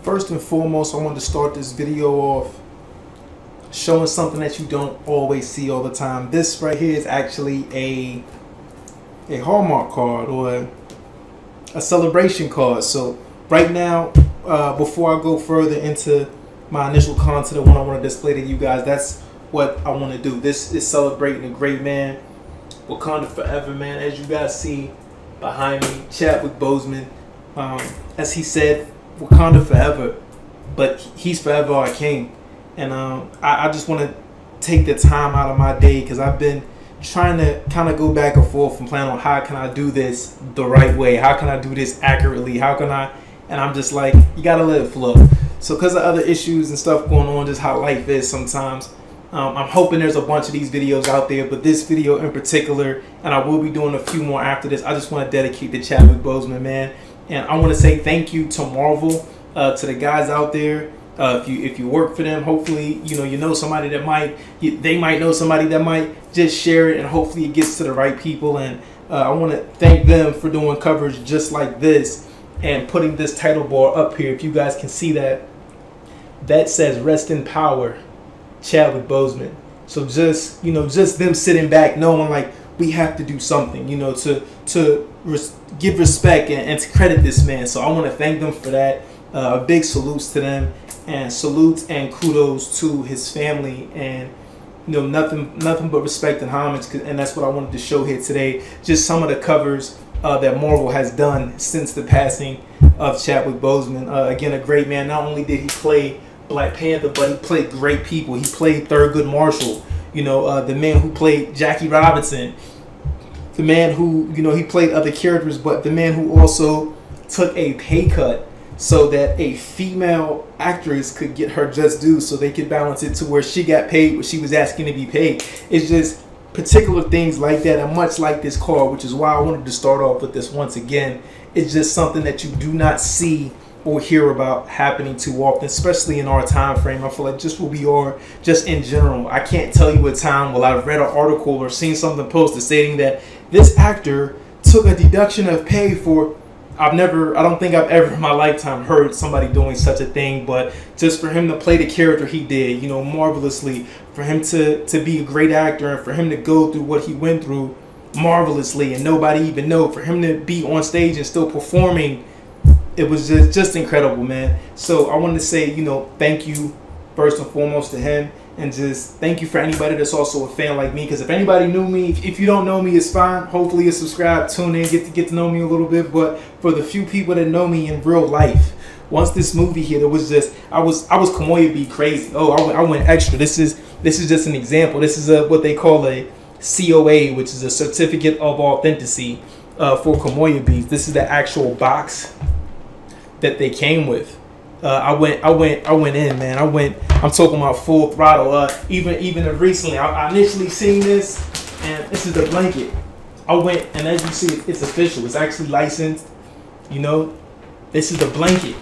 First and foremost, I wanted to start this video off showing something that you don't always see all the time. This right here is actually a Hallmark card or a celebration card. So right now, before I go further into my initial content of what I want to display to you guys, that's what I want to do. This is celebrating a great man, Wakanda forever, man. As you guys see behind me, Chadwick Boseman, as he said, Wakanda forever, but he's forever our king. And I just want to take the time out of my day, because I've been trying to kind of go back and forth and plan on how can I do this the right way, how can I do this accurately, how can I, and I'm just like, you gotta let it flow. So because of other issues and stuff going on, just how life is sometimes, I'm hoping there's a bunch of these videos out there, but this video in particular, and I will be doing a few more after this, I just want to dedicate to Chadwick Boseman, man. And I want to say thank you to Marvel, to the guys out there. If you work for them, hopefully you know somebody that they might know somebody that might just share it, and hopefully it gets to the right people. And I want to thank them for doing coverage just like this and putting this title bar up here. If you guys can see that says "Rest in Power, Chadwick Boseman." So just just them sitting back knowing like we have to do something, to give respect and to credit this man. So I want to thank them for that. Big salutes to them, and salutes and kudos to his family, and nothing but respect and homage. And that's what I wanted to show here today. Just some of the covers that Marvel has done since the passing of Chadwick Boseman. Again, a great man. Not only did he play Black Panther, but he played great people. He played Thurgood Marshall, the man who played Jackie Robinson, the man who, he played other characters, but the man who also took a pay cut so that a female actress could get her just due, so they could balance it to where she got paid what she was asking to be paid. It's just particular things like that, and much like this card, which is why I wanted to start off with this once again. It's just something that you do not see or hear about happening too often, especially in our time frame. I feel like just where we are, just in general. I can't tell you a time where I've read an article or seen something posted stating that this actor took a deduction of pay for. I don't think I've ever in my lifetime heard somebody doing such a thing, but just for him to play the character he did, marvelously, for him to be a great actor, and for him to go through what he went through marvelously and nobody even know, for him to be on stage and still performing, it was just incredible, man. So I wanted to say, thank you first and foremost to him, and just thank you for anybody that's also a fan like me. Because if anybody knew me, if you don't know me, it's fine. Hopefully you subscribe, tune in, get to know me a little bit. But for the few people that know me in real life, once this movie here, there was just I was Kamoya be crazy. Oh, I went extra. This is just an example. This is what they call a COA, which is a certificate of authenticity for Kamoya beads. This is the actual box that they came with. I went in, man. I'm talking about full throttle. Even recently, I initially seen this, and this is the blanket. I went, and as you see, it's official. It's actually licensed. This is the blanket.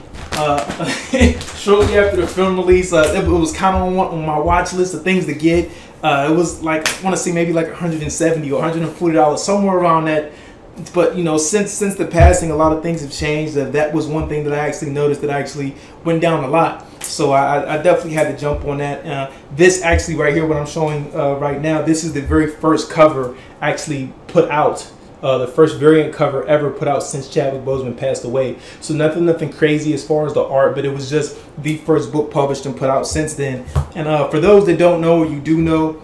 Shortly after the film release, it was kind of on my watch list of things to get. It was like, I want to say maybe like $170 or $140, somewhere around that. But since the passing, a lot of things have changed. That was one thing that I actually noticed that actually went down a lot. So I definitely had to jump on that. This actually right here, what I'm showing right now, this is the very first cover actually put out. The first variant cover ever put out since Chadwick Boseman passed away. So nothing crazy as far as the art, but it was just the first book published and put out since then. And for those that don't know, or you do know,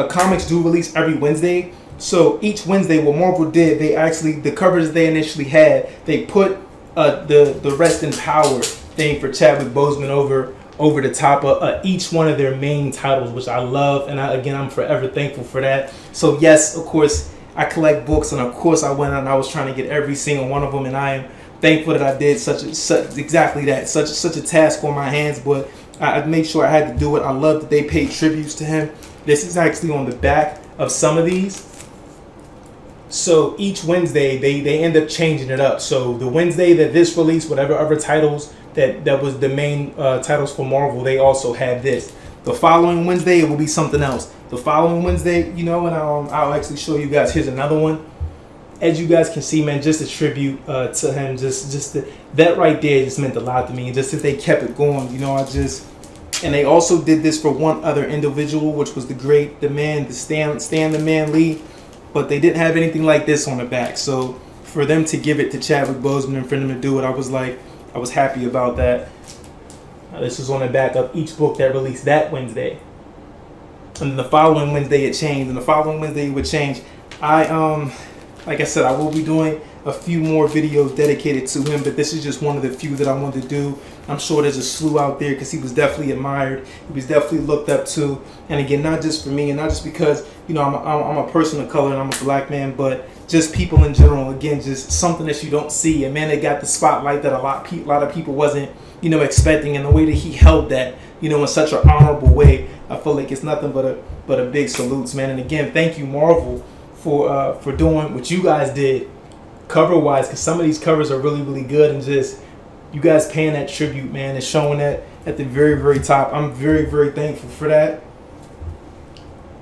comics do release every Wednesday. So each Wednesday, what Marvel did, the covers they initially had, they put the Rest in Power thing for Chadwick Boseman over the top of each one of their main titles, which I love, and again, I'm forever thankful for that. So yes, of course, I collect books, and of course, I went out and I was trying to get every single one of them, and I am thankful that I did such a task on my hands. But I made sure I had to do it. I love that they paid tributes to him. This is actually on the back of some of these. So each Wednesday, they end up changing it up. So the Wednesday that this released, whatever other titles that was the main titles for Marvel, they also had this. The following Wednesday, it will be something else. The following Wednesday, and I'll actually show you guys. Here's another one. as you guys can see, man, just a tribute to him. That right there just meant a lot to me. And just that they kept it going, you know, and they also did this for one other individual, which was Stan the Man Lee. But they didn't have anything like this on the back. So for them to give it to Chadwick Boseman and for them to do it, I was happy about that. This was on the back of each book that released that Wednesday. And then the following Wednesday it changed, and the following Wednesday it would change. Like I said, I will be doing a few more videos dedicated to him, but this is just one of the few that I wanted to do. I'm sure there's a slew out there because he was definitely admired. He was definitely looked up to. And again, not just for me and not just because, you know, I'm a person of color and I'm a black man, but just people in general. Again, just something that you don't see. And man, they got the spotlight that a lot of people wasn't, you know, expecting, and the way that he held that, you know, in such an honorable way. I feel like it's nothing but a big salutes, man. And again, thank you, Marvel, for doing what you guys did cover wise, because some of these covers are really, really good, and just you guys paying that tribute, man, and showing that at the very, very top. I'm very, very thankful for that.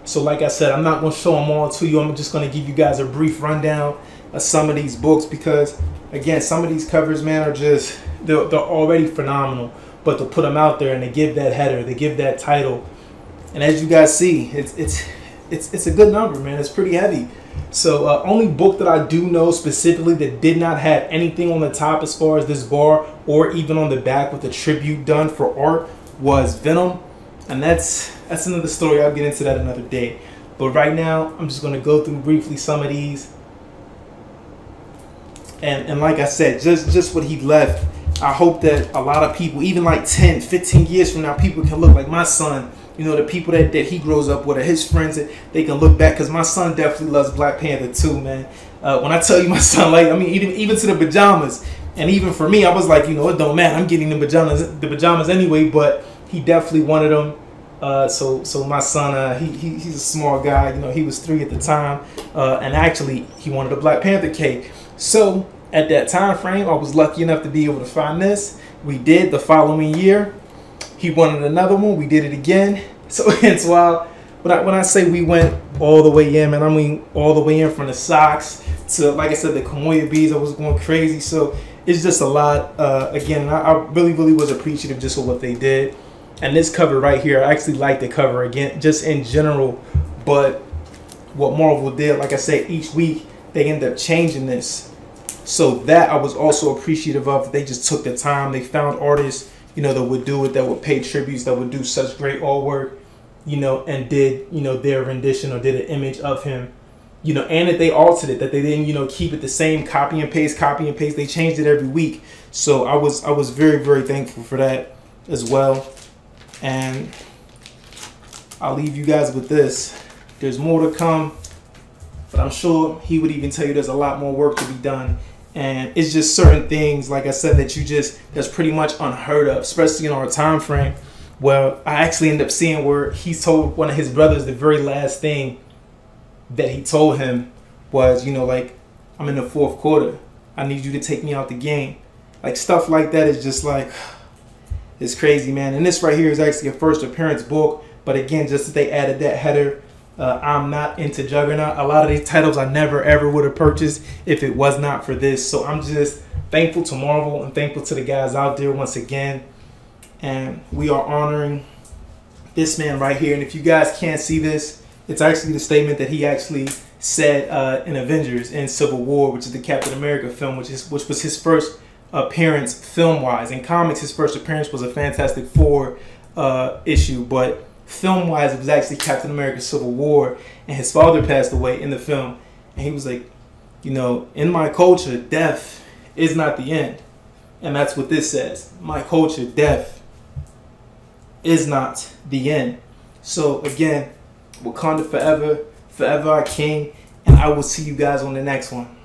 So like I said, I'm not going to show them all to you. I'm just going to give you guys a brief rundown of some of these books, because again, some of these covers, man, are just they're already phenomenal, but to put them out there and they give that header, they give that title, and as you guys see, it's a good number, man. It's pretty heavy. So only book that I do know specifically that did not have anything on the top as far as this bar or even on the back with a tribute done for art was Venom. And that's another story. I'll get into that another day. But right now, I'm just going to go through briefly some of these. And like I said, just what he left, I hope that a lot of people, even like 10, 15 years from now, people can look like my son. You know, the people that he grows up with, or his friends, that they can look back. Because my son definitely loves Black Panther too, man. When I tell you my son, like, I mean, even to the pajamas. And even for me, I was like, you know, it don't matter. I'm getting the pajamas anyway. But he definitely wanted them. So my son, he's a small guy. You know, he was 3 at the time. And actually, he wanted a Black Panther cake. So at that time frame, I was lucky enough to be able to find this. We did the following year. He wanted another one. We did it again. So it's wild. When I say we went all the way in, man, I mean all the way in from the socks to, like I said, the Kamoya beads. I was going crazy. So it's just a lot. Again, I really, really was appreciative just for what they did. And this cover right here, I actually like the cover again, just in general. But what Marvel did, like I said, each week they end up changing this. So that I was also appreciative of. They just took the time. They found artists, you know, that would do it, that would pay tributes, that would do such great artwork, you know, and did, you know, their rendition or did an image of him, you know, and that they altered it, that they didn't, you know, keep it the same, copy and paste. They changed it every week. So I was very, very thankful for that as well. And I'll leave you guys with this. There's more to come, but I'm sure he would even tell you there's a lot more work to be done. And it's just certain things, like I said, that's pretty much unheard of, especially in our time frame. Well, I actually ended up seeing where he told one of his brothers the very last thing that he told him was, you know, like, I'm in the 4th quarter. I need you to take me out the game. Like, stuff like that is just like, it's crazy, man. And this right here is actually a first appearance book. But again, just that they added that header. I'm not into Juggernaut. A lot of these titles I never ever would have purchased if it was not for this. So I'm just thankful to Marvel and thankful to the guys out there once again. And we are honoring this man right here. And if you guys can't see this, it's actually the statement that he actually said in Avengers in Civil War, which is the Captain America film, which was his first appearance film-wise. In comics, his first appearance was a Fantastic Four issue, but film-wise, it was actually Captain America Civil War, and his father passed away in the film. And he was like, you know, in my culture, death is not the end. And that's what this says. My culture, death is not the end. So again, Wakanda forever, forever our king, and I will see you guys on the next one.